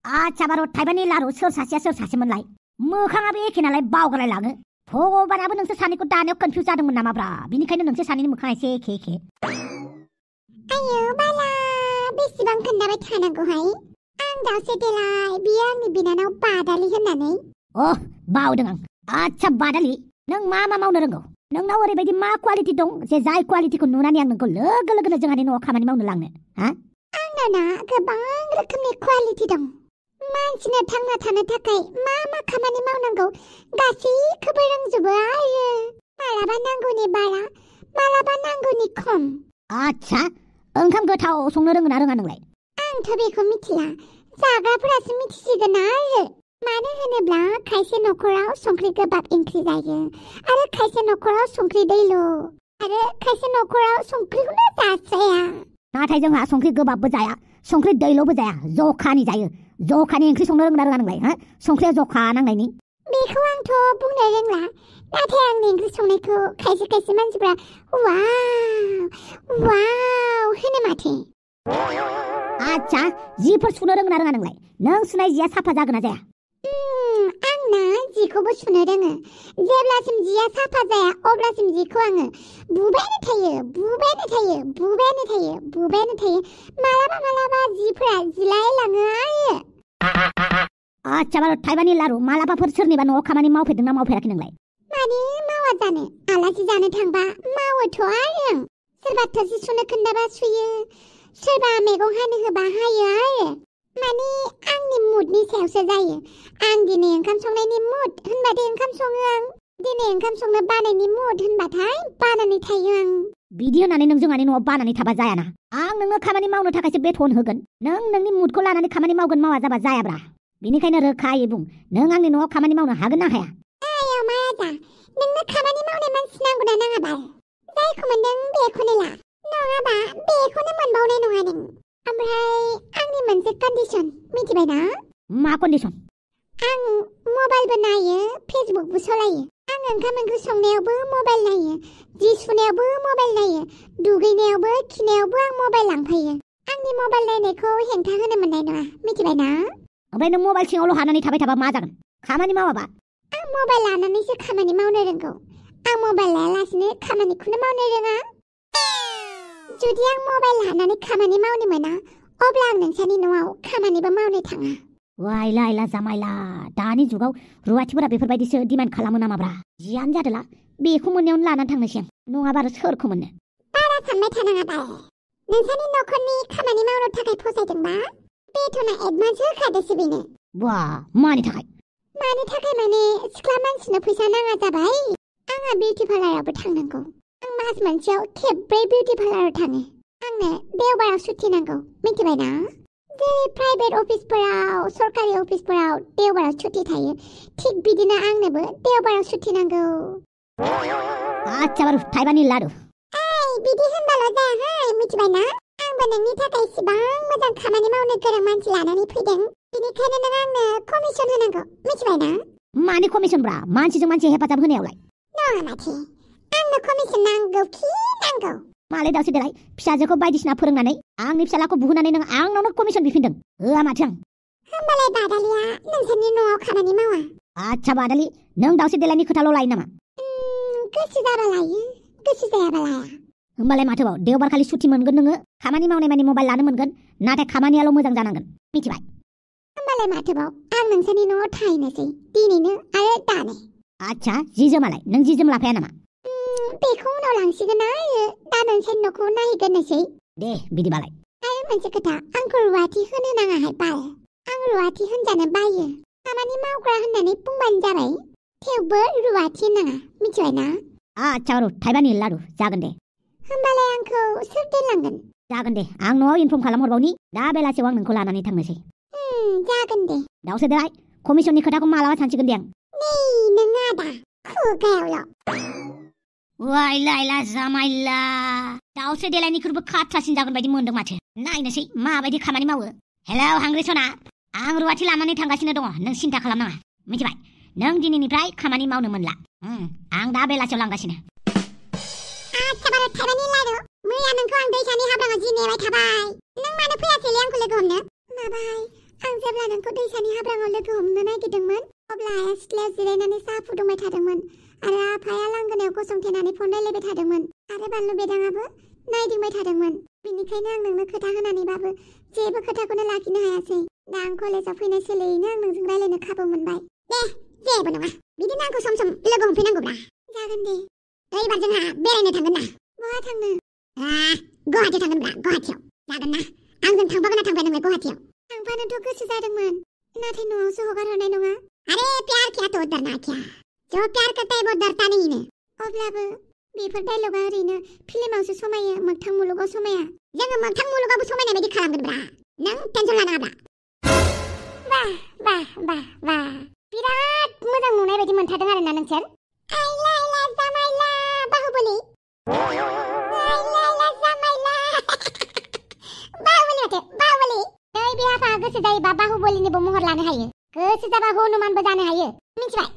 आच्छा बार' थाइबानि लारु सोर सासेमोनलाय मोखाङाबो एखे नालाय बावगारलायलाङो भगबानाबो नोंसोर सानैखौ दानायाव कनफिउज जादोंमोन नामाब्रा बिनिखायनो नोंसोर सानैनि मोखाङा एसे एखे आयो बाला बेसेबां खोन्थाबाय थानांगौहाय आं दावसे देलाय बियो आंनि बिनानाव बादालि होननानै बावदों आं आच्छा बादालि नों मा मावनो रोंगौ नोंनाव ओरैबायदि मा क्वालिटि दं जे जाय क्वालिटिखौ नुनानै आं नोंखौ लोगो लोगोनो जोंहानि न'आव खामानि मावनो लांनो आंनाव गोबां रोखोमनि क्वालिटि दं मानसिनो थांना थानो थाखाय मा खामानि मावनांगौ गासैखौबो रोंजोबो आरो मालाबा नांगौनि बारा मालाबा नांगौनि खम आच्छा ओंखाम गोथाव संनो रोङोना रोङा नोंलाय आंथ' बेखौ मिथिला जाग्राफोरासो मिथिसिगोन आरो मानो होनोब्ला खायसे न'खराव संख्रि गोबाब ओंख्रि जायो आरो खायसे न'खराव संख्रि दैल' आरो खायसे न'खराव संख्रिखौनो जास्राया नाथाय जोंहा संख्रि गोबाबबो जाया संख्रि दैल'बो जाया जखानि जायो जखानि ओंख्रि संनो रोंना रोङा नोंलाय संख्रिया जखा नांनायनि बेखौ आंथ' बुंनो रोंला नाथाय आंनि ओंख्रि संनायखौ खायसे मानसिफ्रा वाव होनो माथो आच्छा जिफोर सुनो रोङोना रोङा नोंलाय नों सुनाय जिया साफा जागोन ना जाया आंना जिखौबो सुनो रोङो जेब्लासिम जिया साफा जाया अब्लासिम जिखौ आङो बुबायानो थायो मालाबा जिफोरा जिलायलाङो आरो आच्छा बार' थाइबानि लारु मालाबाफोर सोरनिबा न'आव खामानि मावफेरदों ना मावफेराखै नोंलाय माने मावा जानो आलासि जानो थांबा मावोथ' आरो सोरबा थोरसि सुनो खोन्थाबा सुयो सोरबा मैगं हानो होबा हायो आरो माने आंनि मुडनि सायावसो जायो आं दिनै ओंखाम संनायनि मुड होनबाथाय ओंखाम सङो आं दिनै ओंखाम संनो बानायनि मुड होनबाथाय बानानै थायो आं बिदि होननानै नों जोंहानि न'आव बानानै थाबा जायाना आं नोंनो खामानि मावनो थाखायसो बेथन होगोन नों नोंनि मुडखौ लानानै खामानि मावगोन मावा जाबा जायाब्रा बिनिखायनो रोखायै बुं नों आंनि न'आव खामानि मावनो हागोन ना हाया आया मायाजा नोंनो खामानि मावनाय मानसि नांगौ ना नाङा बाल जायखौ मोनदों बेखौनो ला नङाबा बेखौनो मोनबावनाय नङा नों ओमफ्राय आंनि मोनसे कन्डिशन मिथिबाय ना मा कन्डिशन आं मबाइलबो नायो फेसबुकबो सलायो आं ओंखाम ओंख्रि संनायावबो मबाइल नायो जि सुनायावबो मबाइल नायो दुगैनायावबो खिनायावबो आं मबाइल लांफायो आंनि मबाइल नायनायखौ हेंथा होनो मोननाय नङा मिथिबाय ना ओमफ्राय नों मबाइल सिङावल' हानानै थाबाय थाबा मा जागोन खामानि मावाबा आं मबाइल लानानैसो खामानि मावनो रोंगौ आं मबाइल लायालासिनो खामानिखौनो मावनो रोङा जुदि आं मबाइल लानानै खामानि मावनो मोना अब्ला आं नोंसानि न'आव खामानिबो मावनो थाङा वाइला जामाइला दानि जुगाव रुवाथिफोरा बेफोरबायदिसो डिमान्ड खालामो नामाब्रा जियानो जादोला बेखौ मोननायावनो लानानै थांनोसै आं नङाबा आरो सोरखौ मोननो बारा सानबाय थानाङा बाय नोंसानि न'खरनि खामानि मावनो थाखाय फसायदोंबा बेथना एडभान्स होखादोसो बेनो बा मानि थाखाय माने सिख्ला मानसिनो फैसा नाङा जाबाय आंहा बिउटि पार्लारावबो थांनांगौ आं मास मोनसेयाव खेब्रै बिउटि पार्लाराव थाङो आंनो देवबाराव सुटि नांगौ मिथिबाय ना जेरै प्राइभेट अफिसफोराव सरकारि अफिसफोराव देवबाराव सुटि थायो थिग बिदिनो आंनोबो देवबाराव सुटि नांगौ आच्छा बारु थाइबानि लारु बिदि होनबाल' जायाहाय मिथिबाय ना आंबो नोंनि थाखाय इसिबां मोजां खामानि मावनो गोरों मानसि लानानै फैदों बेनिखायनो नों आंनो कमिसन होनांगौ मिथिबाय ना मानि कमिसनब्रा मानसिजों मानसि हेफाजाब होनायावलाय नङा माथो आंनो कमिसन नांगौ मालाय दावसे देलाय फिसाजोखौ बायदिसिना फोरोंनानै आंनि फिसालाखौ बुहोनानै नों आंनावनो कमिसन बिफिनदों होआ माथो आं होमबालाय बादालिया नोंसोरनि न'आव खामानि मावा आच्छा बादालि नों दावसे देलायनि खोथाल' लायो नामा गोसो जाबा लायो गोसो जायाबा लाया होमबालाय माथोबाव देवबारखालि सुटि मोनगोन नोङो खामानि मावनाय मानि मबाइल लानो मोनगोन नाथाय खामानियाल' मोजां जानांगोन मिथिबाय होमबालाय माथोबाव आं नोंसोरनि न'आव थाहैनोसै दिनैनो आरो दानो आच्छा जि जोमालाय नों जि जोम लाफाया नामा बेखौ उनाव लांसिगोन आरो दा नोंसोरनि न'खौ नायहैग्रोनोसै दे बिदिबालाय आरो मोनसे खोथा आंखौ रुवाथि होनो नाङाहाय बाल आं रुवाथि होनजानो बायो खामानि मावग्रा होननानै बुंबानो जाबाय थेवबो रुवाथि नाङा मिथिबाय ना आच्छा बारु थाइबानि लारु जागोन दे होमबालाय आंखौ सोर दोनलांगोन जागोन दे आं न'आव इनफर्म खालामहरबावनि दा बेलासियाव आं नोंखौ लानानै थांनोसै जागोन दे दावसे देलाय कमिसननि खोथाखौ मालाबा सानसिगोन दे आं नै नों आदा खुगायावल' वाइला जामाइला दावसे देलायनिख्रुइबो खाथ्रासिन जागोन बायदि मोन्दों माथो नायनोसै माबायदि खामानि मावो हेलौ हांग्रि सना आं रुवाथि लानानै थांगासिनो दङ नों सिन्था खालामनाङा मिथिबाय नों दिनैनिफ्राय खामानि मावनो मोनला आं दा बेलासियाव लांगासिनो आच्छा बार' थाइबानि लारु मैया नोंखौ आं दैसानि हाब्राङाव जि नेबाय थाबाय नों मानो फैयासैलै आंखौ लोगो हमनो माबाय आं जेब्ला नोंखौ दैसानि हाब्राङाव लोगो हमनो नागिरदोंमोन अब्ला आइया सिथ्लायाव जिरायनानै साहा फुदुंबाय थादोंमोन आरो आफाया लांगोनायाव गसंथेनानै फन रायलायबाय थादोंमोन आरो बानलु बेदाङाबो नायदिंबाय थादोंमोन। बेनिखायनो आं नोंनो खोथा होनानैबाबो जेबो खोथाखौनो लाखिनो हायासै। दा आं कलेजाव फैनाय सोलायैनो आं नोंजों रायलायनो खाबु मोनबाय। दे जेबो नङा, बिदिनो आंखौ सम सम लोगो हमफैनांगौब्रा। जागोन दे। एबार जोंहा बेरायनो थांगोन ना? बहा थांनो? गुवाहाटियाव थांगोनब्रा, गुवाहाटियाव। जागोन ना? आंजों थांफागोन ना थांफाया नोंलाय गुवाहाटियाव? थांफानोथ' गोसो जादोंमोन, नाथाय न'आवसो हगार हरनाय नङा। अरे प्यार किया तो डरना क्या? जो प्यार करता है वो डरता नहीं है। अब्लाबो बेफोर डायलगा ओरैनो फिल्मावसो समायो, मोगथां मुलुगाव समाया। जोङो मोगथां मुलुगावबो समायनाय बायदि खालामगोनब्रा, नों टेनसन लानाङाब्रा। वाह बिराद मोजां नुनाय बायदि मोनथारदों आरोना नोंसोर। आइला आइला जामाइला बाहुबलि। आइला जामाइला बाहुबलि माथो, बाहुबलि। नै बे आफाया गोसो जायोबा बाहुबलिनिबो महर लानो हायो, गोसो जाबा हनुमानबो जानो हायो। मिथिबाय?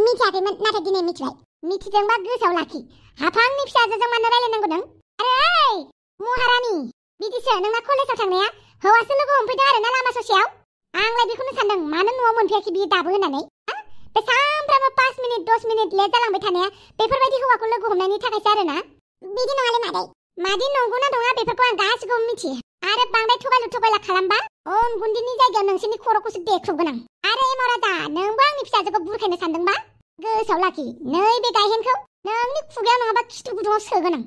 मिथियाखैमोन, नाथाय दिनै मिथिबाय। मिथिदोंबा गोसोआव लाखि। हाफांनि फिसाजोजों मानो रायलायनांगौ नों? आरे ओइ महारानि, बिदिसो नोंना कलेजाव थांनाया? हौवासो लोगो हमफैदों आरोना लामा ससेयाव? आंलाय बेखौनो सानदों, मानो न'आव मोनफैयाखै बियो दाबो होननानै। बे सानफ्रामबो 5 मिनिट 10 मिनिट लेट जालांबाय थानाया बेफोरबायदि हौवाखौ लोगो हमनायनि थाखायसो आरोना। बिदि नङालै मादै, मादि नंगौना नङा बेफोरखौ आं गासिखौबो मिथियो। आरो बांद्राय थगायला खालामबा अन गुन्दैनि जायगायाव नोंसोरनि खर'खौसो देख्रुबगोन आं। आरो एमराजा, नोंबो आंनि फिसाजोखौ बुरखायनो सानदोंबा गोसोआव लाखि, नै बे गायहेनखौ नोंनि खुगायाव नङाबा खिथु गुदुङाव सोगोन आं।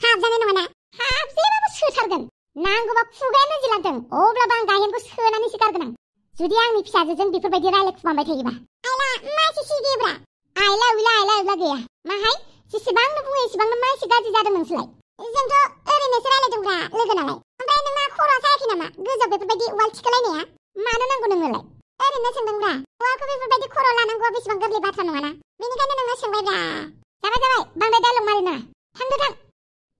हाबजानाय नङाना? हाबजेबाबो सोथारगोन। नांगौबा खुगायानो जिलांथों, अब्लाबो आं गायहेनखौ सोनानैसो गारगोन आं। जुदि आंनि फिसाजोजों बेफोरबायदि रायलायखुमाबाय थायोबा। आइला मासि सिगियोब्रा। आइला उइला गैया। माहाय जेसेबांनो बुङो एसेबांनो मासि गाज्रि जादों नोंसोरलाय। जोंथ' ओरैनोसो रायलायदोंब्रा लोगो नालाय। ओमफ्राय नोंना खर'आ सायाखै नामा गोजौआव बेफोरबायदि उवाल थिखोलायनाया? मानो नांगौ नोंनोलाय? ओरैनो सोंदोंब्रा। हौवाखौ बेफोरबायदि खर' लानांगौआ बेसेबां गोरलै बाथ्रा नङाना, बेनिखायनो नोंनाव सोंबायब्रा। जाबाय बांद्राय डायलग मारिनाङा, थांदो थां।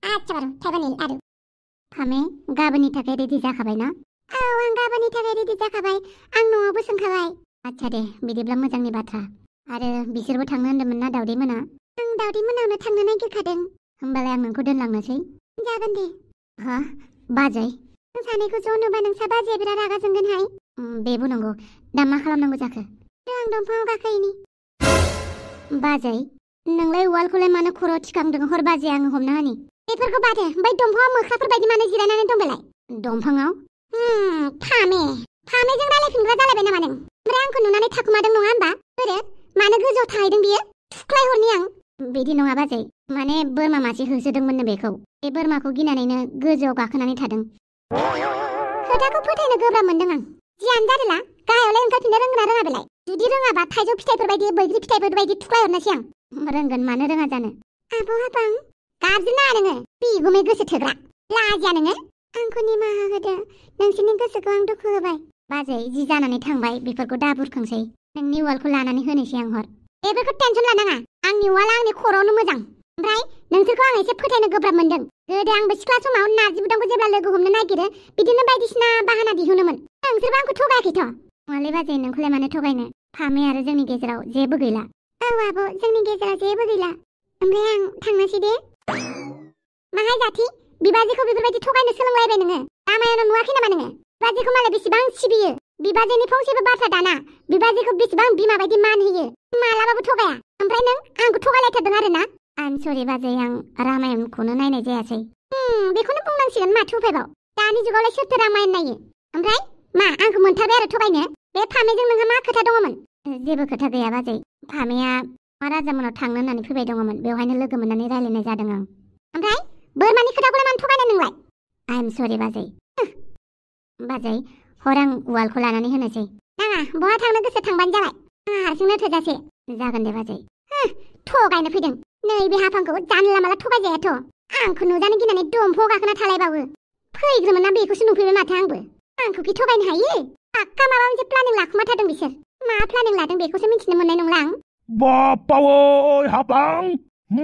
आच्छा बारु थाइबानिल आरु। फामे गाबोननि थाखाय रेडि जाखाबाय ना? औ आं गाबोननि थाखाय रेडि जाखाबाय, आं न'आवबो सोंखाबाय। आच्छा दे, बिदिब्ला मोजांनि बाथ्रा। आरो बिसोरबो थांनो होन्दोंमोन ना दावदै मोना? आं दावदै मोनावनो थांनो नागिरखादों। होमबालाय आं नोंखौ दोनलांनोसै। जागोन दे। हा बाजै? नों सानैखौ ज' नुबा नोंसा बाजैया बिराद रागा जोंगोनहाय। बेबो नंगौ। दा मा खालामनांगौ जाखो? आं दंफाङाव गाखोयैनि। बाजै, नोंलाय उवालखौलाय मानो खर'आव थिखांदों? हर बाजै, आङो हमना होनि। बेफोरखौ बादो, ओमफ्राय दंफाङाव मोख्राफोर बायदि मानो जिरायनानै दं बेलाय? दंफाङाव? फामेजों रायलायफिनग्रा जालायबाय नामा नों? ओमफ्राय आंखौ नुनानै थाखुमादों नङा होमबा? बोरो मानो गोजौआव थाहैदों बियो? थुख्लाय हरनि आं। बिदि नङा बाजै, माने बोरमा मासे होसोदोंमोननो बेखौ। बे बोरमाखौ गिनानैनो गोजौआव गाखोनानै थादों। खोथाखौ फोथायनो गोब्राब मोनदों आं। जियानो जादोला, गाहायावलाय ओंखारफिननो रोंगोन ना रोङा बेलाय? जुदि रोङाबा थाइजौ फिथाइफोर बायदि बैग्रि फिथाइफोर बायदि थुख्लाय हरनोसै आं। रोंगोन, मानो रोङा जानो। आब' हाबां गाबज्रि नाङा नोङो, बिगुमै गोसो थोग्रा। लाजिया नोङो? आंखौ निमाहा होदो, नोंसोरनि गोसोखौ आं दुखु होबाय। बाजै, जि जानानै थांबाय बेफोरखौ दा बुरखांसै। नोंनि उवालखौ लानानै होनोसै आं हर। बेफोरखौ टेनसन लानाङा, आंनि उवाला आंनि खर'आवनो मोजां। ओमफ्राय नोंसोरखौ आं एसे फोथायनो गोब्राब मोनदों। गोदो आंबो सिख्ला समाव नार्जि बुदांखौ जेब्ला लोगो हमनो नागिरो बिदिनो बायदिसिना बाहाना दिहुनोमोन। नोंसोरबो आंखौ थगायाखैथ'? नङालै बाजै, नोंखौलाय मानो थगायनो? फामे आरो जोंनि गेजेराव जेबो गैला। औ आब', जोंनि गेजेराव जेबो गैला। ओमफ्राय आं थांनोसै दे। माहाय जाथि, बिबाजैखौ बेफोरबायदि थगायनो सोलोंलायबाय नोङो? लामायावनो नुवाखै नामा नोङो? बिबाजैखौ मालाय बेसेबां सिबियो। बिबाजैनि फंसेबो बाथ्रा दाना। बिबाजैखौ बेसेबां बिमा बायदि मान होयो। मालाबाबो थगाया। ओमफ्राय नों आंखौ थगायलायथारदों आरोना? आइम सरि बाजै, आं रामायणखौनो नायनाय जायासै। बेखौनो बुंनांसिगोन, माथो उफायबाव। दानि जुगावलाय सोरथो रामायण नायो? ओमफ्राय मा आंखौ मोनथारबाय आरो थगायनो? बे फामेजों नोंहा मा खोथा दङमोन? जेबो खोथा गैया बाजै, फामेया राजामोनाव थांनो होननानै फैबाय दङमोन, बेवहायनो लोगो मोननानै रायलायनाय जादों आं। ओमफ्राय बोरमानि खोथाखौलाय मानो थगायनो नोंलाय? आइम सरि बाजै। बाजै, हर आं उवालखौ लानानै होनोसै। नाङा, बहा थांनो गोसो थांबानो जाबाय, आंहा हारसिंनो थोजासे। जागोन दे बाजै। थगायनो फैदों, नैबे हाफांखौ जानला माला थगायजायाथ'। आंखौ नुजानो गिनानै दंफाङाव गाखोना थालायबावो। फैग्रोमोन ना बेखौसो नुफैबाय माथो आंबो। आंखौ कि थगायनो हायो? पाक्का माबा मोनसे प्लानिं लाखुमाथारदों बिसोर। मा प्लानिं लादों बेखौसो मिथिनो मोननाय नंला आं। बाप्पावै हाफां,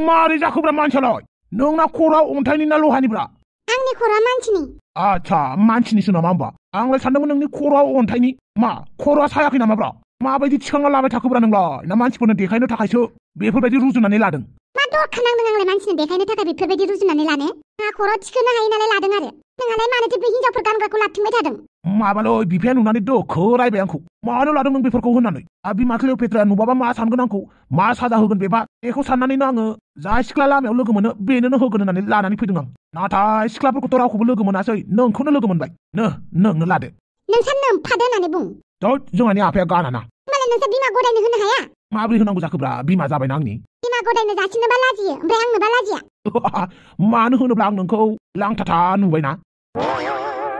मारै जाखोब्रा मानसियालाय? नोंना खर'आ अन्थाइनि ना लहानिब्रा? आंनि खर'आ मानसिनि। आच्छा, मानसिनिसो नामा होमबा? आंलाय सानदोंमोन नोंनि खर'आ अन्थाइनि। मा खर'आ सायाखै नामाब्रा? माबायदि थिखांना लाबाय थाखोब्रा नोंलाय? ना मानसिफोरनो देखायनो थाखायसो बेफोरबायदि रुजुनानै लादों? मा दरखार नांदों आंलाय मानसिनो देखायनो थाखाय बेफोरबायदि रुजुनानै लानो? आंहा खर'आव थिखोनो हायो नालाय लादों आरो। नोंहालाय मानोथो बे हिनजावफोर गानग्राखौ लाबथिंबाय थादों? माबालै बिफाया नुनानै दोखो रायबाय आंखौ मानो लादों नों बेफोरखौ होननानै बिमा क्लिअपेट्राया नुबाबा मा सानगोन आंखौ मा साजा होगोन बेबा बेखौ साननानैनो आङो जा सिख्ला लामायाव लोगो मोनो बेनोनो होगोन होननानै लानानै फैदों आं नाथाय सिख्लाफोरखौथ' रावखौबो लोगो मोनासै नोंखौनो लोगो मोनबाय नोंनो लादो नोंसा नोमफादो होननानै बुं जोंहानि आफाया गानाना मालाय नोंसा बिमा गदायनो होनो हाया माबोरै होनांगौ जाखोब्रा बिमा जाबायना आंनि बिमा गदायनो जासिनोबा लाजियो ओमफ्राय आंनोबा लाजिया मानो होनोब्ला आं नोंखौ लांथाथा नुबायना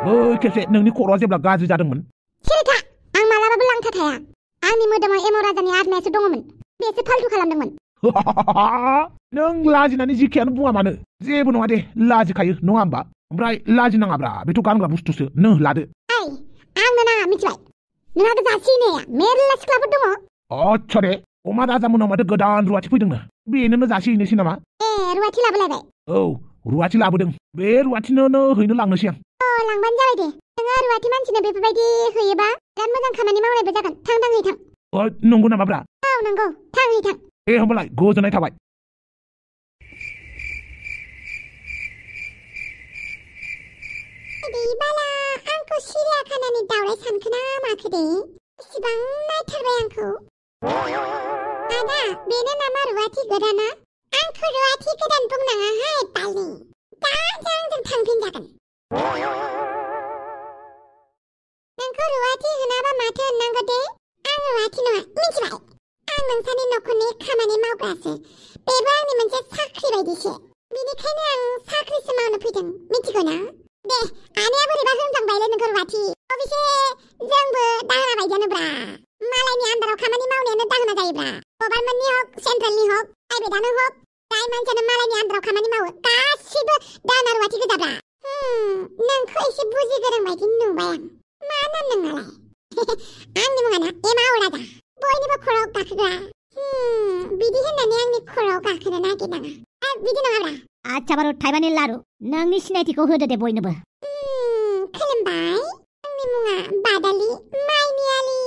बै खेबसे नोंनि खर'आ जेब्ला गाज्रि जादोंमोन सिरिथा आं मालाबाबो लांथा थाया आंनि मोदोमाव एम राजानि आरमायासो दङमोन बेसो फाल्थु खालामदोंमोन नों लाजिनानै जिखियानो बुङा मानो जेबो नङा दे लाजिखायो नङा होमबा ओमफ्राय लाजिनाङाब्रा बेथ' गानग्रा बुस्थुसो नों लादो आंनो नाङा मिथिबाय नोंहा जासिनाया मेरला सिख्लाफोर दङ आच्छा दे अमा राजामोनाव माथो गोदान रुवाथि फैदोंनो बेनोनो जासिहैनोसै नामा रुवाथि लाबोलायबाय औ रुवाथि लाबोदों बे रुवाथिनोनो हैनो लांनोसै आं लांबानो जाबाय दे नोङो रुवाथि मानसिनो बेफोरबायदि होयोबा बिराद मोजां खामानि मावनायबो जागोन थां हैथां नंगौ नामाब्रा औ नंगौ थां हैथां दे होमबालाय गोजोननाय थाबाय बाला आंखौ सिरियाखानानि दावराय सानखोना माखो दे इसिबां नायथारबाय आंखौ आदा बेनो नामा रुवाथि गोदाना आंखौ रुवाथि गोदान बुंनाङाहाय बालि दा आंजों थांफिनजागोन नोंखौ रुवाथि होनाबा माथो होननांगौ दे आं रुवाथि नङा मिथिबाय आं नोंसानि न'खरनि खामानि मावग्रासो बेबो आंनि मोनसे साख्रि बायदिसो बेनिखायनो आं साख्रिसो मावनो फैदों मिथिगौ ना दे आनैया बोरैबा होनफ्लांबायलै नोंखौ रुवाथि अबेसे जोंबो दाहोना बायदियानोब्रा मालायनि आन्दाराव खामानि मावनायानो दाहोना जायोब्रा गभार्नमेन्टनि हक सेन्ट्रेलनि हक प्राइभेटआनो हक जाय मानसियानो मालायनि आन्दाराव खामानि मावो गासिबो दाहोना रुवाथि गोजाब्रा नोंखौ एसे बुजि गोरों बायदि नुबाय आं मा नाम नोंनालाय आंनि मुङाना एमा राजा बयनिबो खर'आव गाखोग्रा बिदि होननानै आंनि खर'आव गाखोनो नागिरनाङा बिदि नङाब्रा आच्छा बारु थाइबानि लारु नोंनि सिनायथिखौ होदो दे बयनोबो खुलुमबाय आंनि मुङा बादालि माइनियालि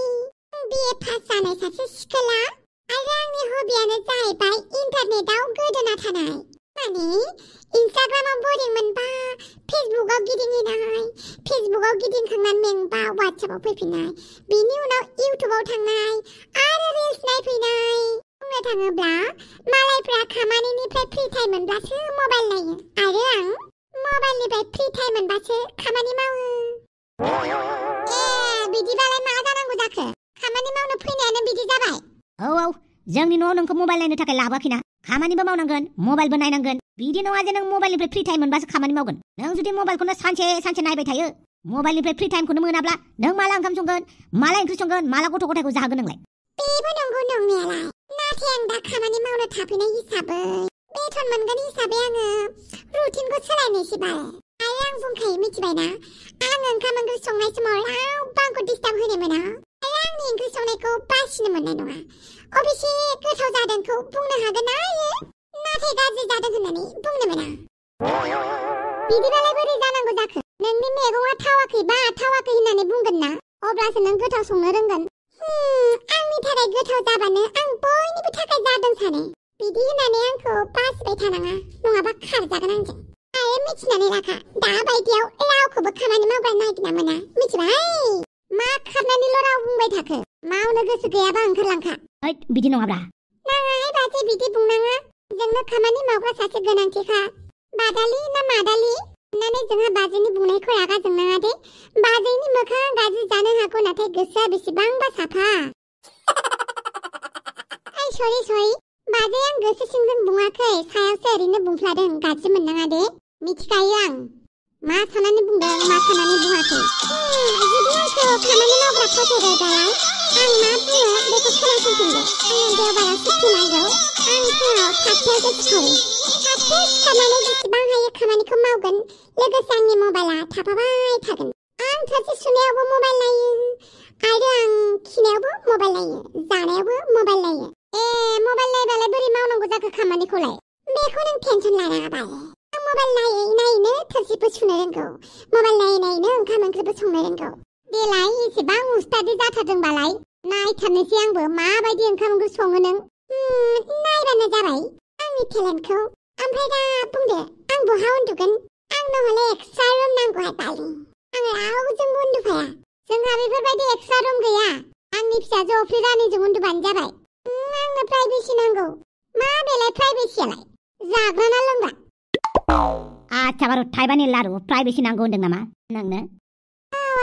बिए पास जानाय सासे सिख्ला आरो आंनि हबियानो जाहैबाय इन्टारनेटआव गोदोना थानाय माने इन्स्टाग्रामाव बोरिं मोनबा फेसबुकआव गिदिंहैनाय फेसबुकआव गिदिंखांनानै मेंबा वाट्सएपआव फैफिननाय बेनि उनाव इउटुबाव थांनाय आरो रिल्स नायफैनाय बुंनो थाङोब्ला मालायफ्रा खामानिनिफ्राय फ्रि टाइम मोनब्लासो मबाइल नायो आरो आं मबाइलनिफ्राय फ्रि टाइम मोनबासो खामानि मावो बिदिबालाय मा जानांगौ जाखो खामानि मावनो फैनायानो बिदि जाबाय औ जोंनि न'आव नोंखौ मबाइल नायनो थाखाय लाबोआखैना खामानिबो मावनांगोन मबाइलबो नायनांगोन बिदि नङा जे नों मबाइलनिफ्राय फ्रि टाइम मोनबासो खामानि मावगोन नों जुदि मबाइलखौनो सानसे नायबाय थायो मबाइलनिफ्राय फ्रि टाइमखौनो मोनाब्ला नों माला ओंखाम संगोन माला ओंख्रि संगोन माला गथ' गथायखौ जाहोगोन नोंलाय बेबो नंगौ नंनायालाय नाथाय आं दा खामानि मावनो थाफैनाय हिसाबै बेथन मोनगोन हिसाबै आङो रुटिनखौ सोलायनोसै बाल आरो आं बुंखायो मिथिबायना आं ओंखाम ओंख्रि संनाय समाव रावबो आंखौ डिस्टार्ब होनो मोना आरो आंनि ओंख्रि संनायखौ बासिनो मोननाय नङा अबेसे गोथाव जादोंखौ बुंनो हागोन आरो नाथाय गाज्रि जादों होननानै बुंनो मोना बिदिबालाय बोरै जानांगौ जाखो नोंनि मैगङा थावाखैबा थावाखै होननानै बुंगोन ना अब्लासो नों गोथाव संनो रोंगोन आंनि थाखाय गोथाव जाबानो आं बयनिबो थाखाय जादों सानो बिदि होननानै आंखौ बासिबाय थानाङा नङाबा खारजागोन आंजों आरो मिथिनानै लाखा दा बायदियाव रावखौबो खामानि मावग्रा नागिरना मोना मिथिबाय मा खारनानैल' राव बुंबाय थाखो मावनो गोसो गैयाबा ओंखारलांखा बिदि नङाब्रा नाङाहाय बाजै बिदि बुंनाङा जोंनो खामानि मावग्रा सासे गोनांथिखा बादालि ना मादालि होननानै जोंहा बाजैनि बुंनायखौ रागा जोंनाङा दे बाजैनि मोखाङा गाज्रि जानो हागौ नाथाय गोसोआ बेसेबांबा साफा सरि बाजै आं गोसो सिंजों बुङाखै सायावसो ओरैनो बुंफ्लादों गाज्रि मोननाङा दे मिथिखायो आं मा साननानै बुंदों मा साननानै बुङाखै जुदि आंखौ खामानि मावग्रा फसायबायबालाय आं मा बुङो बेखौ खोनासंफिनदो आङो देवबाराव सुटि नांगौ आं फुङाव 7टायावसो सिखारो 7टायाव सिखारनानै जेसेबां हायो खामानिखौ मावगोन लोगोसे आंनि मबाइला थाफाबाय थागोन आं थोरसि सुनायावबो मबाइल नायो आरो आं खिनायावबो मबाइल नायो जानायावबो मबाइल नायो मबाइल नायबालाय बोरै मावनांगौ जाखो खामानिखौलाय बेखौ नों टेनसन लानाङा बाल आं मबाइल नायैनो थोरसिबो सुनो रोंगौ मबाइल नायैनो ओंखाम ओंख्रिबो संनो रोंगौ देलाय एसेबां उस्तादि जाथारदोंबालाय नायथारनोसै आंबो माबायदि ओंखाम ओंख्रि सङो नों नायबानो जाबाय आंनि टेलेन्टखौ ओमफ्राय दा बुंदो आं बहा उन्दुगोन आंनो हले एक्सट्रा रुम नांगौहाय बालि आङो रावजोंबो उन्दुफाया जोंहा बेफोरबायदि एक्सट्रा रुम गैया आंनि फिसाजो अफ्रि रानिजों उन्दुबानो जाबाय आंनो प्राइभेसि नांगौ मा बेलाय प्राइभेसियालाय जाग्रा ना लोंग्रा आच्छा बारु थाइबानि लारु प्राइभेसि नांगौ होनदों नामा नोंनो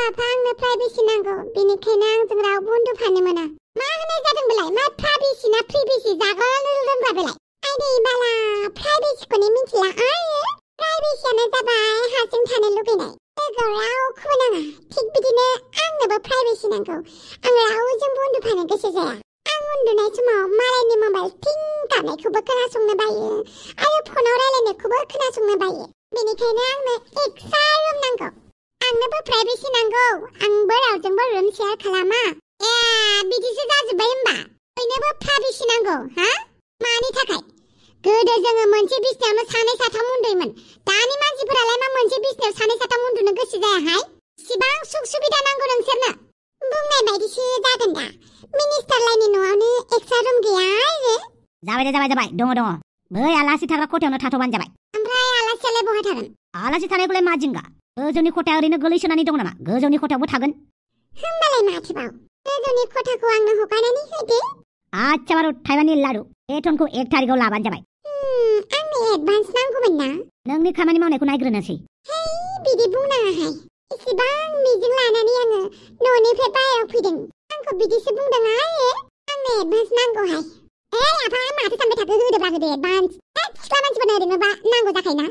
आफा आंनो प्राइभेसि नांगौ बेनिखायनो आंजों रावबो उन्दुफानो मोना मा होनाय जादों बेलाय मा प्राइभेसि ना प्रिभेसि जाग्रा ना लोंग्रा बेलाय आइदै बाला प्राइभेसिखौनो मिथिला आरो प्राइभेसियानो जाबाय हारसिं थानो लुगैनाय लोगोआव रावखौबो नाङा थिग बिदिनो आंनोबो प्राइभेसि नांगौ आं रावजोंबो उन्दुफानो गोसो जाया आं उन्दुनाय समाव मालायनि मबाइल टिं गाबनायखौबो खोनासंनो बायो आरो फनाव रायलायनायखौबो खोनासंनो बायो बेनिखायनो आंनो एक्सट्रा रुम नांगौ आंनोबो प्राइभेसि नांगौ आंबो रावजोंबो रुम शेयार खालामा बिदिसो जाजोब्बाय होमबा बयनोबो प्राइभेसि नांगौ हा मानि थाखाय गोदो जोङो मोनसे बिसनायावनो सानै साथाम उन्दुयोमोन दानि मानसिफोरालाय मा मोनसे बिसनायाव सानै साथाम उन्दुनो गोसो जायाहाय इसिबां सुख सुबिदा नांगौ नोंसोरनो बुंनाय बायदिसो जागोन दा मिनिस्टार लाइनि न'आवनो एक्सट्रा रुम गैया आरो जाबाय दङ बै आलासि थाग्रा खथायावनो थाथ'बानो जाबाय ओमफ्राय आलासियालाय बहाय थागोन आलासि थानायखौलाय मा जिंगा गोजौनि खथाया ओरैनो गोलैसोनानै दं नामा गोजौनि खथायावबो थागोन होमबालाय माथोबाव गोजौनि खथाखौ आंनो हगारनानै होदो आच्छा बारु थाइबानि लारु बेथनखौ 1 तारिखआव लाबानो जाबाय आंनो एडभान्स नांगौमोन ना नोंनि खामानि मावनायखौ नायग्रोनोसै बिदि बुंनाङाहाय इसेबां मिजिं लानानै आङो न'निफ्राय बाहेराव फैदों आंखौ बिदिसो बुंदों आरो आंनो एडभान्स नांगौहाय आफा माथो सानबाय थाखो होदोब्ला होदो एडभान्स सिख्ला मानसिफोरनो ओरैनोबा नांगौ जाखायोना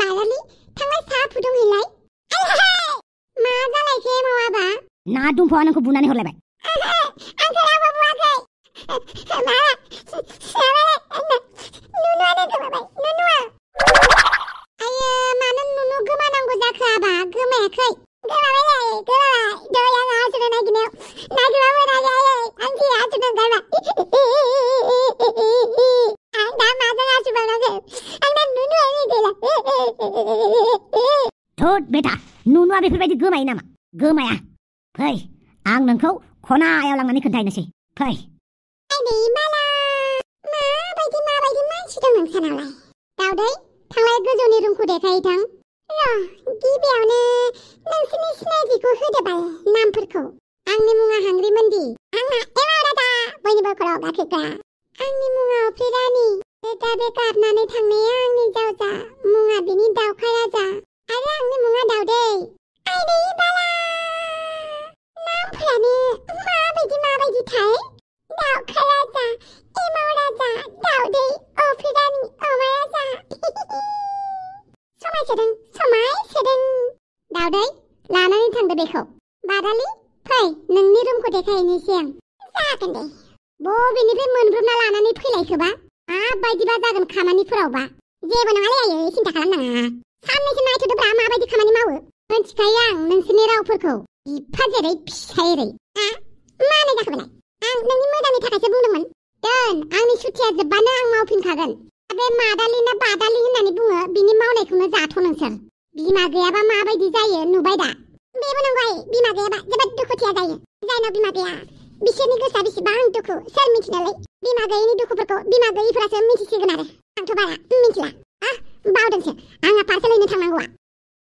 बालालि थांलाय साहा फुदुंहैलाय मा जालायखो मावाबा ना दुमफावा नोंखौ बुनानै हरलायबाय आंखौ रावबो बुवाखै नुनुआनो गोमाबाय नुनुआ आयो मानो नुनु गोमानांगौ जाखो आबा गोमायाखै गोमाबाय दै आं आसुनो नागिरनायाव नागिरबाबो नागिरायै आंखि आसुनो गारबाय आं दा माजों आसुबावनांगौ आंना नुनुआनो गैला थोद बेटा नुनुआ बेफोरबायदि गोमायो नामा गोमाया फै आं नोंखौ खनायाव लांनानै खोन्थाहैनोसै फै आइदै बाला माबायदि मानसि दं नोंसानावलाय दावदै थांलाय गोजौनि रुमखौ देखायहैथां गिबियावनो नोंसोरनि सिनायथिखौ होदोबाल नामफोरखौ आंनि मुङा हांग्रिमोनदि आंना एमा राजा बयनिबो खर'आव गाखोग्रा आंनि मुङा अफ्रि रानि दा बे गाबनानै थांनाया आंनि जावजा मुङा बिनि दावखा राजा आरो आंनि मुङा दावदै आइदै बाला नामफोरानो माबायदि थाय दावखा राजा एमाव राजा दावदै अफ्रि रानि अमा राजा समायसोदों दावदै लानानै थांदो बेखौ बादालि फै नोंनि रुमखौ देखायहैनोसै आं जागोन दे बबेनिफ्राय मोनब्रबना लानानै फैलायखोबा माबायदिबा जागोन खामानिफोरावबा जेबो नङालै आयै सिन्था खालामनाङा साननैसो नायथ'दोब्रा माबायदि खामानि मावो मोनथिखायो आं नोंसोरनि रावफोरखौ बिफा जेरै फिसाय एरै मानो जाखो बेलाय आं नोंनि मोजांनि थाखायसो बुंदोंमोन दोन आंनि सुथिया जोबबानो आं मावफिनखागोन बे मादालि ना बादालि होननानै बुङो बिनि मावनायखौनो जाथ' नोंसोर बिमा गैयाबा माबायदि जायो नुबाय दा बेबो नंगौ बिमा गैयाबा जोबोद दुखुथिया जायो जायनाव बिमा गैया बिसोरनि गोसोआ बेसेबां दुखु सोर मिथिनायलाय बिमा गैयिनि दुखुफोरखौ बिमा गैयिफोरासो मिथिसिगोन आरो आंथ' बारा मिथिला बावदोंसो आंहा पार्सेल हैनो थांनांगौआ